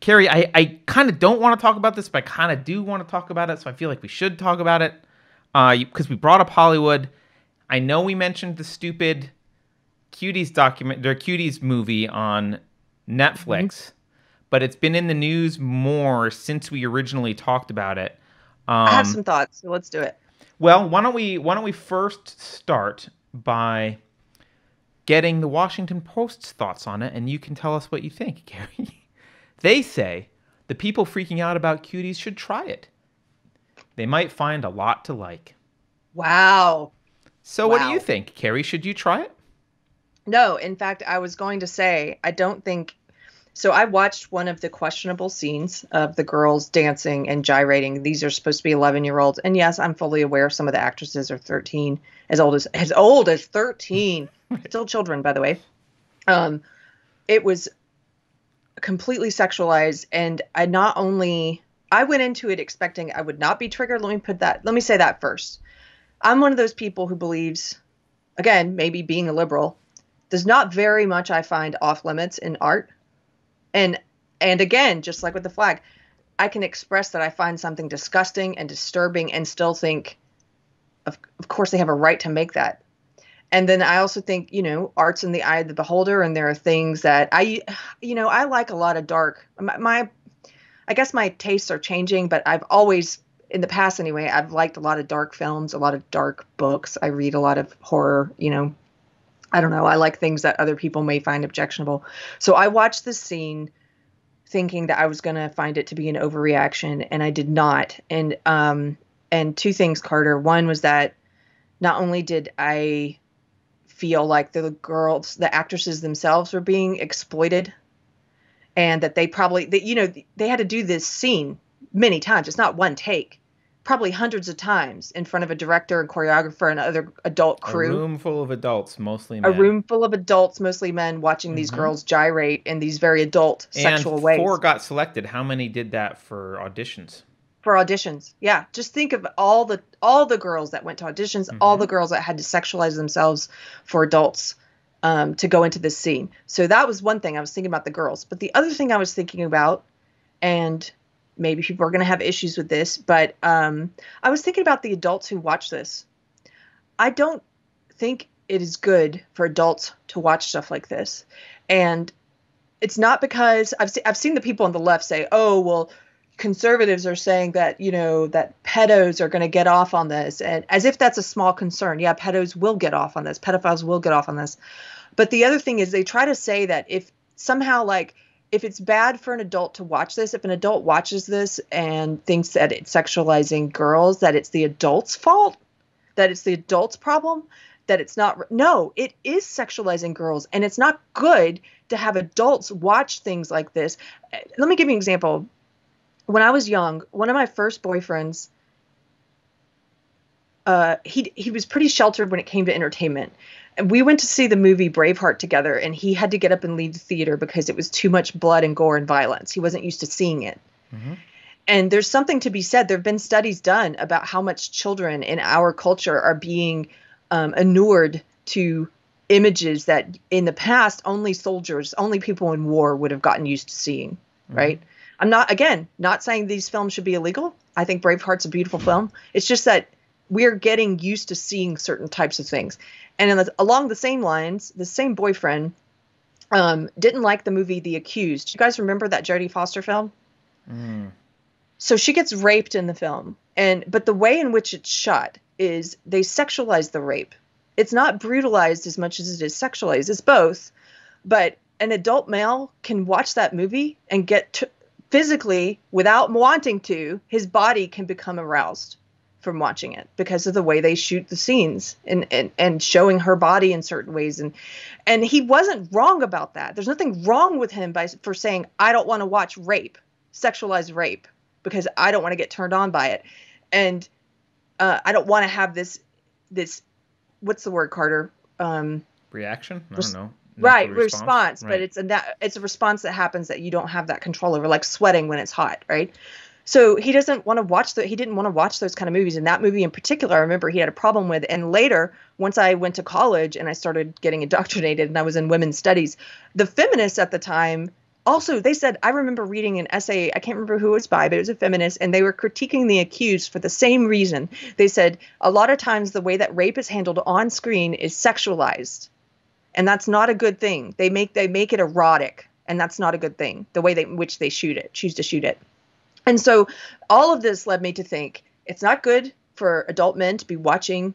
Carrie, I kind of don't want to talk about this, but I kind of do want to talk about it, so I feel like we should talk about it. Because we brought up Hollywood. I know we mentioned the stupid Cuties movie on Netflix, but it's been in the news more since we originally talked about it. I have some thoughts, so let's do it. Well, why don't we first start by getting the Washington Post's thoughts on it, and you can tell us what you think, Gary. They say the people freaking out about Cuties should try it. They might find a lot to like. Wow. So what do you think, Carrie? Should you try it? No, in fact, I was going to say, I don't think so. I watched one of the questionable scenes of the girls dancing and gyrating. These are supposed to be 11-year-olds. And yes, I'm fully aware some of the actresses are 13, as old as 13. Still children, by the way. It was completely sexualized, and I went into it expecting I would not be triggered. Let me say that first. I'm one of those people who believes, again, maybe being a liberal, there's not very much I find off limits in art. And again, just like with the flag, I can express that I find something disgusting and disturbing and still think, of course they have a right to make that. And then I also think, art's in the eye of the beholder, and there are things that I like a lot of dark. I guess my tastes are changing, but I've always, in the past anyway, I've liked a lot of dark films, a lot of dark books. I read a lot of horror, I don't know. I like things that other people may find objectionable. So I watched this scene thinking that I was going to find it to be an overreaction, and I did not. And two things, Carter. One was that not only did I feel like the actresses themselves were being exploited, and that they had to do this scene many times. It's not one take, probably hundreds of times in front of a director and choreographer and other adult crew. A room full of adults, mostly men. A room full of adults, mostly men, watching these girls gyrate in these very adult sexual ways. 4 got selected. How many did that for auditions? For auditions, yeah. Just think of all the girls that went to auditions, all the girls that had to sexualize themselves for adults to go into this scene. So that was one thing I was thinking about the girls. But the other thing I was thinking about, and maybe people are going to have issues with this, but I was thinking about the adults who watch this. I don't think it is good for adults to watch stuff like this. And it's not because I've seen the people on the left say, oh, well, conservatives are saying that, that pedos are going to get off on this. And as if that's a small concern. Yeah, pedos will get off on this. Pedophiles will get off on this. But the other thing is they try to say that if somehow, if it's bad for an adult to watch this, if an adult watches this and thinks that it's sexualizing girls, that it's the adult's fault, that it's the adult's problem, that it's not. No, it is sexualizing girls. And it's not good to have adults watch things like this. Let me give you an example. When I was young, one of my first boyfriends, he was pretty sheltered when it came to entertainment. And we went to see the movie Braveheart together, and he had to get up and leave the theater because it was too much blood and gore and violence. He wasn't used to seeing it. Mm-hmm. And there's something to be said. There have been studies done about how much children in our culture are being inured to images that in the past only soldiers, only people in war would have gotten used to seeing, mm-hmm. right? I'm not saying these films should be illegal. I think Braveheart's a beautiful film. It's just that we're getting used to seeing certain types of things. And along the same lines, the same boyfriend didn't like the movie The Accused. You guys remember that Jodie Foster film? Mm. So she gets raped in the film. But the way in which it's shot is they sexualize the rape. It's not brutalized as much as it is sexualized. It's both. But an adult male can watch that movie and get physically, without wanting to, his body can become aroused from watching it because of the way they shoot the scenes and showing her body in certain ways. And he wasn't wrong about that. There's nothing wrong with him for saying, I don't want to watch rape, sexualized rape, because I don't want to get turned on by it. And I don't want to have this, what's the word, Carter? Reaction? I don't know. Right, response. Right. But it's a response that happens that you don't have that control over, like sweating when it's hot, right? So he didn't want to watch those kind of movies. And that movie in particular, I remember he had a problem with. And later, once I went to college and I started getting indoctrinated and I was in women's studies, the feminists at the time also, they said, I remember reading an essay, I can't remember who it was by, but it was a feminist, and they were critiquing the accused for the same reason. They said, a lot of times the way that rape is handled on screen is sexualized. And that's not a good thing. They make it erotic, and that's not a good thing, the way which they choose to shoot it. And so all of this led me to think it's not good for adult men to be watching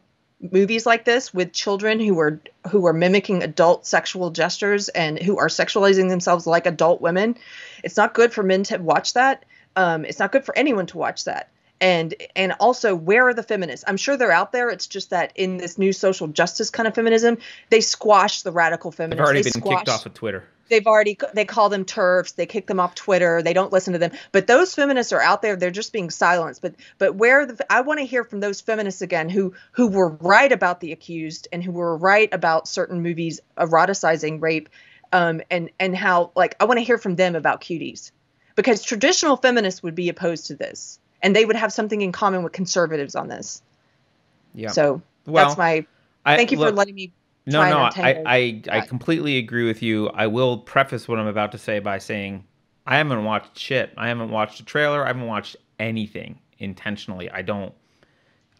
movies like this with children who are mimicking adult sexual gestures and who are sexualizing themselves like adult women. It's not good for men to watch that. It's not good for anyone to watch that. And also, where are the feminists? I'm sure they're out there. It's just that in this new social justice kind of feminism, they squash the radical feminists. They've already been kicked off of Twitter. They call them TERFs. They kick them off Twitter. They don't listen to them. But those feminists are out there. They're just being silenced. But I want to hear from those feminists again who were right about the accused and who were right about certain movies eroticizing rape, and how, like, I want to hear from them about Cuties, because traditional feminists would be opposed to this, and they would have something in common with conservatives on this. Yeah. So that's my. Thank you for letting me. No, I completely agree with you. I will preface what I'm about to say by saying I haven't watched shit. I haven't watched a trailer. I haven't watched anything intentionally. I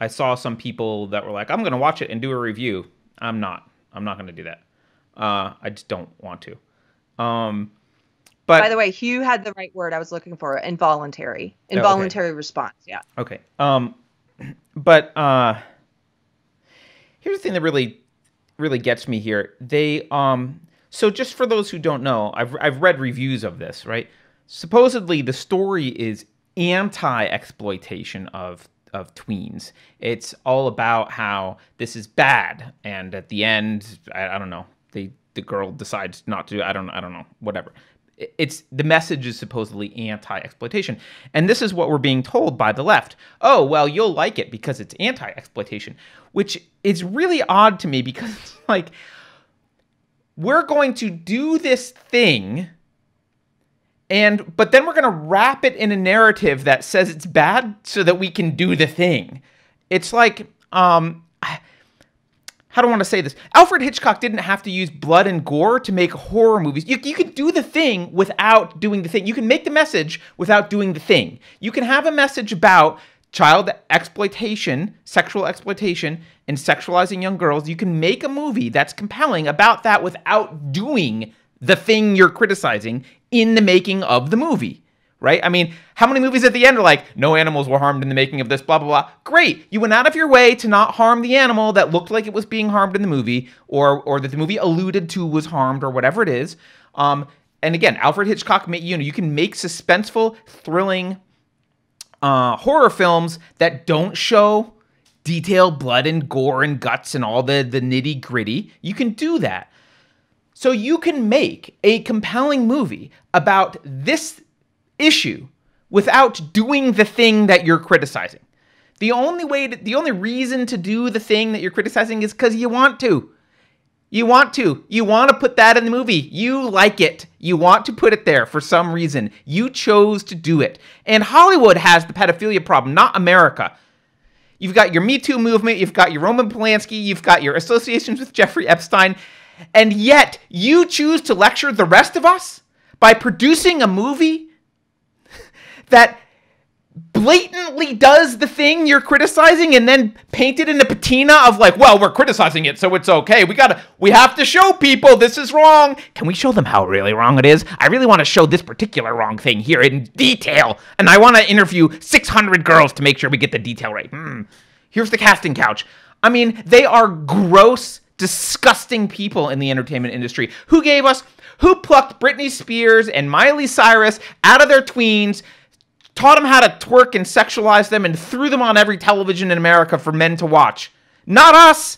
saw some people that were like, I'm going to watch it and do a review. I'm not going to do that. I just don't want to. But by the way, Hugh had the right word I was looking for: involuntary response. Yeah. Okay. But here's the thing that really gets me here. They so just for those who don't know, I've read reviews of this, right? Supposedly the story is anti-exploitation of tweens. It's all about how this is bad, and at the end, I don't know, the girl decides not to. I don't know, whatever. It's the message is supposedly anti-exploitation, and this is what we're being told by the left. Oh, well, you'll like it because it's anti-exploitation, which is really odd to me, because it's like, we're going to do this thing, but then we're going to wrap it in a narrative that says it's bad so that we can do the thing. It's like, how do I want to say this? Alfred Hitchcock didn't have to use blood and gore to make horror movies. You can do the thing without doing the thing. You can make the message without doing the thing. You can have a message about child exploitation, sexual exploitation, and sexualizing young girls. You can make a movie that's compelling about that without doing the thing you're criticizing in the making of the movie. Right? I mean, how many movies at the end are like, no animals were harmed in the making of this, blah, blah, blah. Great. You went out of your way to not harm the animal that looked like it was being harmed in the movie, or that the movie alluded to was harmed, or whatever it is. And again, Alfred Hitchcock, you can make suspenseful, thrilling horror films that don't show detailed blood and gore and guts and all the nitty gritty. You can do that. So you can make a compelling movie about this issue without doing the thing that you're criticizing. The only reason to do the thing that you're criticizing is because you want to. You want to put that in the movie. You like it. You want to put it there for some reason. You chose to do it. And Hollywood has the pedophilia problem, not America. You've got your Me Too movement. You've got your Roman Polanski. You've got your associations with Jeffrey Epstein. And yet you choose to lecture the rest of us by producing a movie that blatantly does the thing you're criticizing and then paint it in the patina of like, well, we're criticizing it, so it's okay. We have to show people this is wrong. Can we show them how really wrong it is? I really want to show this particular wrong thing here in detail, and I want to interview 600 girls to make sure we get the detail right. Here's the casting couch. I mean, they are gross, disgusting people in the entertainment industry who plucked Britney Spears and Miley Cyrus out of their tweens, taught them how to twerk and sexualize them, and threw them on every television in America for men to watch. Not us.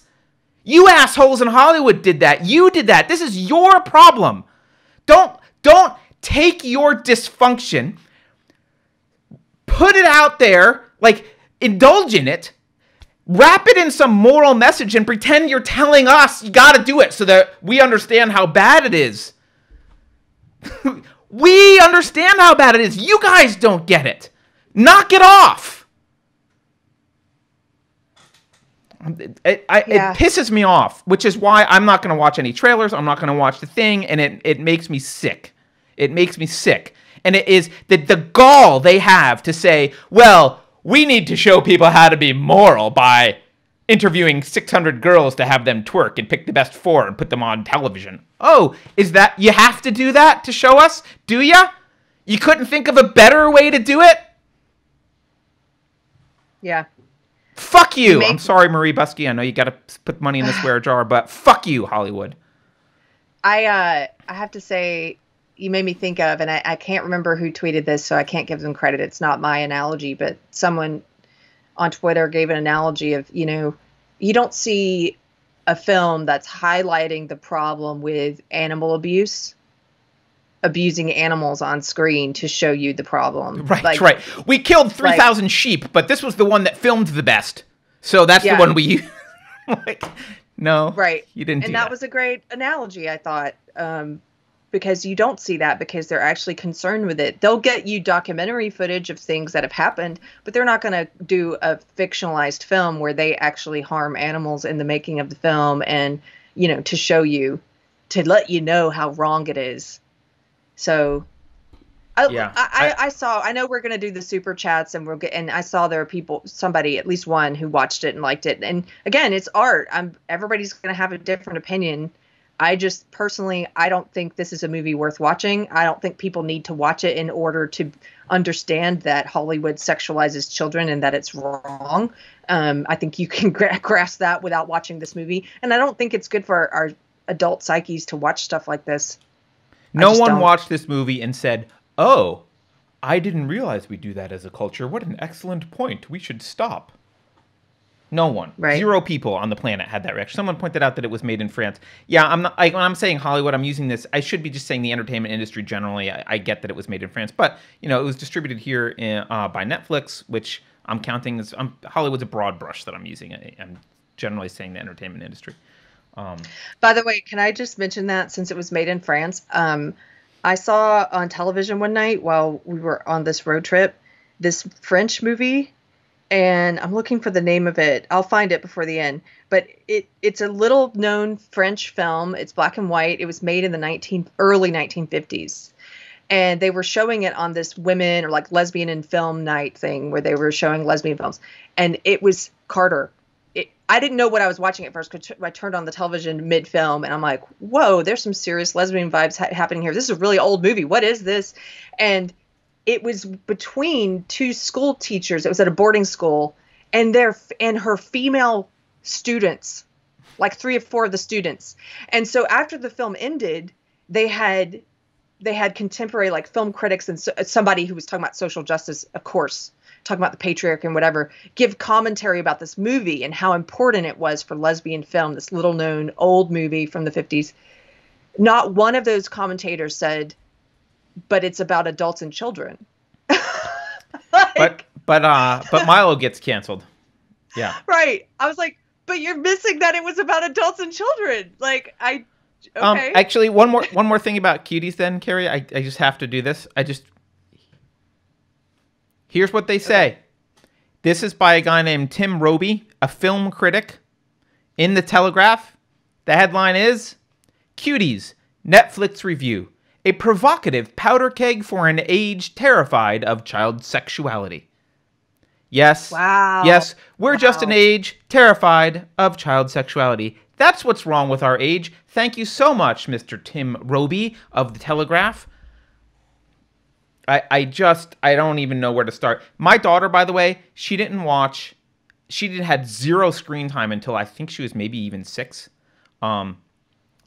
You assholes in Hollywood did that. You did that. This is your problem. Don't take your dysfunction, put it out there, like, indulge in it, wrap it in some moral message, and pretend you're telling us you got to do it so that we understand how bad it is. We understand how bad it is. You guys don't get it. Knock it off. It pisses me off, which is why I'm not going to watch any trailers. I'm not going to watch the thing, and it makes me sick. It makes me sick. And it is the gall they have to say, well, we need to show people how to be moral by interviewing 600 girls to have them twerk and pick the best 4 and put them on television. Oh, is that, you have to do that to show us? Do ya? You couldn't think of a better way to do it? Yeah. Fuck you. I'm sorry, Marie Busky. I know you got to put money in the swear jar, but fuck you, Hollywood. I have to say, you made me think of, and I can't remember who tweeted this, so I can't give them credit. It's not my analogy, but someone on Twitter gave an analogy of, you know, you don't see a film that's highlighting the problem with animal abuse, abusing animals on screen to show you the problem. Right, like, right. We killed 3,000 sheep, but this was the one that filmed the best. So that's the one we used. Like, no, right. You didn't do that. And that was a great analogy, I thought, because you don't see that because they're actually concerned with it. They'll get you documentary footage of things that have happened, but they're not going to do a fictionalized film where they actually harm animals in the making of the film and, you know, to show you, to let you know how wrong it is. So I know we're going to do the super chats and I saw there are people, somebody, at least one who watched it and liked it. And again, it's art. Everybody's going to have a different opinion. I just personally, I don't think this is a movie worth watching. I don't think people need to watch it in order to understand that Hollywood sexualizes children and that it's wrong. I think you can grasp that without watching this movie. And I don't think it's good for our adult psyches to watch stuff like this. No one watched this movie and said, oh, I didn't realize we do that as a culture. What an excellent point. We should stop. No one. Right. 0 people on the planet had that reaction. Someone pointed out that it was made in France. Yeah, I'm not. When I'm saying Hollywood, I'm using this. I should be just saying the entertainment industry generally. I get that it was made in France, but you know, it was distributed here by Netflix, which I'm counting as Hollywood's a broad brush that I'm using. I'm generally saying the entertainment industry. By the way, can I just mention that since it was made in France, I saw on television one night while we were on this road trip this French movie. And I'm looking for the name of it. I'll find it before the end. But it's a little known French film. It's black and white. It was made in the early 1950s. And they were showing it on this women or like lesbian in film night thing where they were showing lesbian films. And it was Carter. I didn't know what I was watching at first because I turned on the television mid-film and I'm like, whoa, there's some serious lesbian vibes happening here. This is a really old movie. What is this? And it was between 2 school teachers. It was at a boarding school, and her female students, like 3 or 4 of the students. And so after the film ended, they had contemporary like film critics and somebody who was talking about social justice, of course, talking about the patriarchy and whatever, give commentary about this movie and how important it was for lesbian film, this little known old movie from the 50s. Not one of those commentators said, but it's about adults and children. But Milo gets canceled. Yeah. Right. I was like, but you're missing that it was about adults and children. Like okay. Actually, one more thing about Cuties then, Carrie. I just have to do this. Here's what they say. Okay. This is by a guy named Tim Roby, a film critic in the Telegraph. The headline is Cuties, Netflix review. A provocative powder keg for an age terrified of child sexuality. Yes. Wow. Yes, we're just an age terrified of child sexuality. That's what's wrong with our age. Thank you so much, Mr. Tim Roby of the Telegraph. I don't even know where to start. My daughter, by the way, she had 0 screen time until I think she was maybe even 6.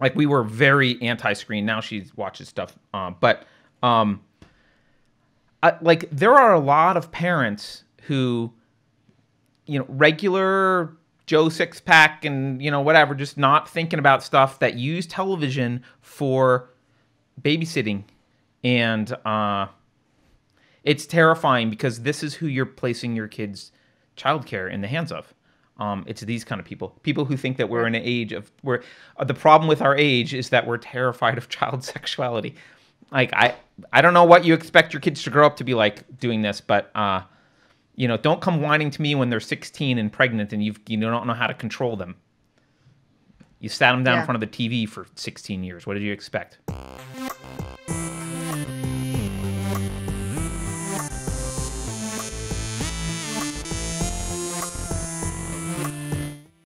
Like we were very anti-screen. Now she watches stuff. But there are a lot of parents who, you know, regular Joe Sixpack and, you know, whatever, just not thinking about stuff that use television for babysitting. And it's terrifying because this is who you're placing your kids' childcare in the hands of. It's these kind of people who think that we're in an age of where the problem with our age is that we're terrified of child sexuality. Like I don't know what you expect your kids to grow up to be like doing this, but you know, don't come whining to me when they're 16 and pregnant and you don't know how to control them. You sat them down in front of the TV for 16 years. What did you expect?